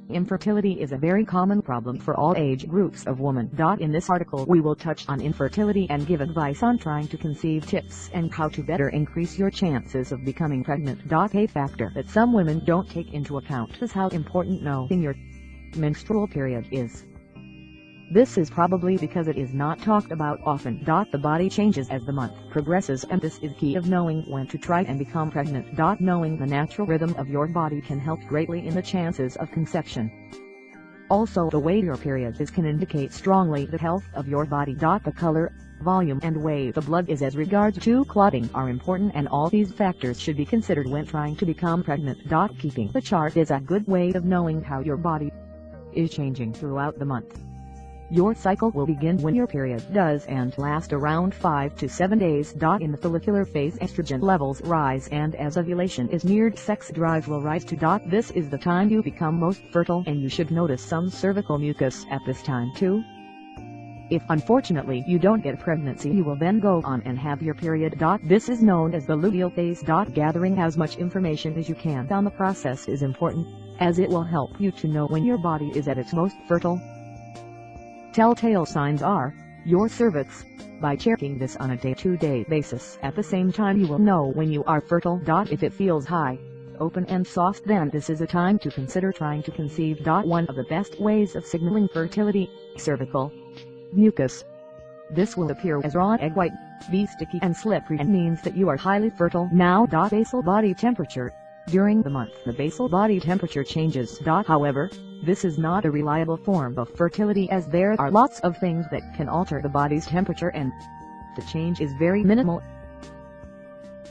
Infertility is a very common problem for all age groups of women. In this article we will touch on infertility and give advice on trying to conceive, tips and how to better increase your chances of becoming pregnant. A factor that some women don't take into account is how important knowing your menstrual period is. This is probably because it is not talked about often. The body changes as the month progresses, and this is key of knowing when to try and become pregnant. Knowing the natural rhythm of your body can help greatly in the chances of conception. Also, the way your period is can indicate strongly the health of your body. The color, volume and way the blood is as regards to clotting are important, and all these factors should be considered when trying to become pregnant. Keeping the chart is a good way of knowing how your body is changing throughout the month. Your cycle will begin when your period does and last around 5 to 7 days. In the follicular phase, estrogen levels rise, and as ovulation is neared, sex drive will rise too. This is the time you become most fertile, and you should notice some cervical mucus at this time too. If unfortunately you don't get pregnancy, you will then go on and have your period. This is known as the luteal phase. Gathering as much information as you can on the process is important, as it will help you to know when your body is at its most fertile. Telltale signs are your cervix. By checking this on a day-to-day basis at the same time, you will know when you are fertile. If it feels high, open and soft, then this is a time to consider trying to conceive. One of the best ways of signaling fertility, cervical mucus. This will appear as raw egg white, be sticky and slippery, and means that you are highly fertile. Now, basal body temperature. During the month the basal body temperature changes. However, this is not a reliable form of fertility, as there are lots of things that can alter the body's temperature and the change is very minimal.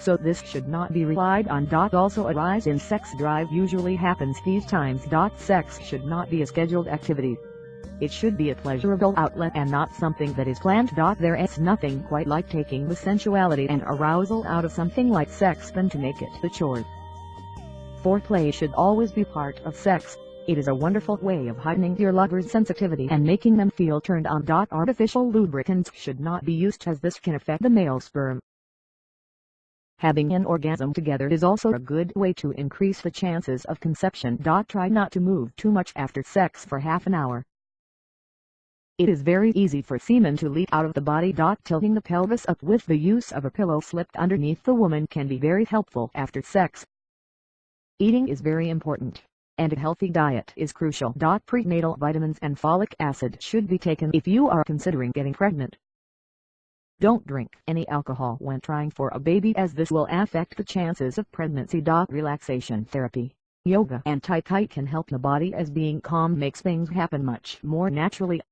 So this should not be relied on. Also, a rise in sex drive usually happens these times. Sex should not be a scheduled activity. It should be a pleasurable outlet and not something that is planned. There is nothing quite like taking the sensuality and arousal out of something like sex than to make it the chore. Foreplay should always be part of sex. It is a wonderful way of heightening your lover's sensitivity and making them feel turned on. Artificial lubricants should not be used, as this can affect the male sperm. Having an orgasm together is also a good way to increase the chances of conception. Try not to move too much after sex for half an hour. It is very easy for semen to leak out of the body. Tilting the pelvis up with the use of a pillow slipped underneath the woman can be very helpful after sex. Eating is very important, and a healthy diet is crucial. Prenatal vitamins and folic acid should be taken if you are considering getting pregnant. Don't drink any alcohol when trying for a baby, as this will affect the chances of pregnancy. Relaxation therapy, yoga and tai chi can help the body, as being calm makes things happen much more naturally.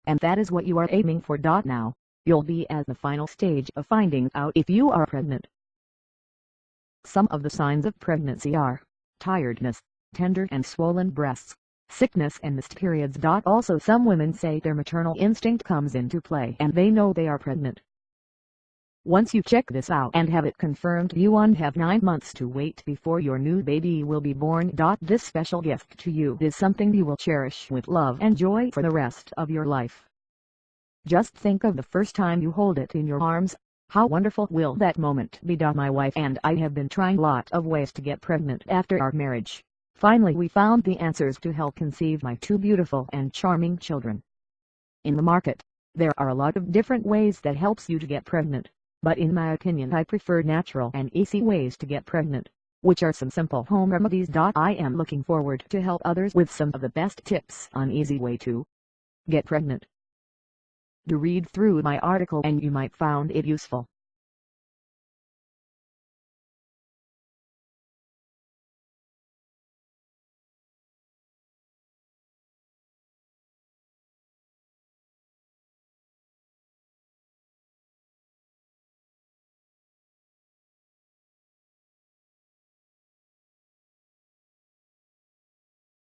And that is what you are aiming for. Now, you'll be at the final stage of finding out if you are pregnant. Some of the signs of pregnancy are tiredness, tender and swollen breasts, sickness and missed periods. Also, some women say their maternal instinct comes into play and they know they are pregnant. Once you check this out and have it confirmed, you won't have 9 months to wait before your new baby will be born. This special gift to you is something you will cherish with love and joy for the rest of your life. Just think of the first time you hold it in your arms. How wonderful will that moment be? My wife and I have been trying a lot of ways to get pregnant after our marriage. Finally we found the answers to help conceive my 2 beautiful and charming children. In the market, there are a lot of different ways that helps you to get pregnant, but in my opinion I prefer natural and easy ways to get pregnant, which are some simple home remedies. I am looking forward to help others with some of the best tips on easy way to get pregnant. Do read through my article and you might find it useful.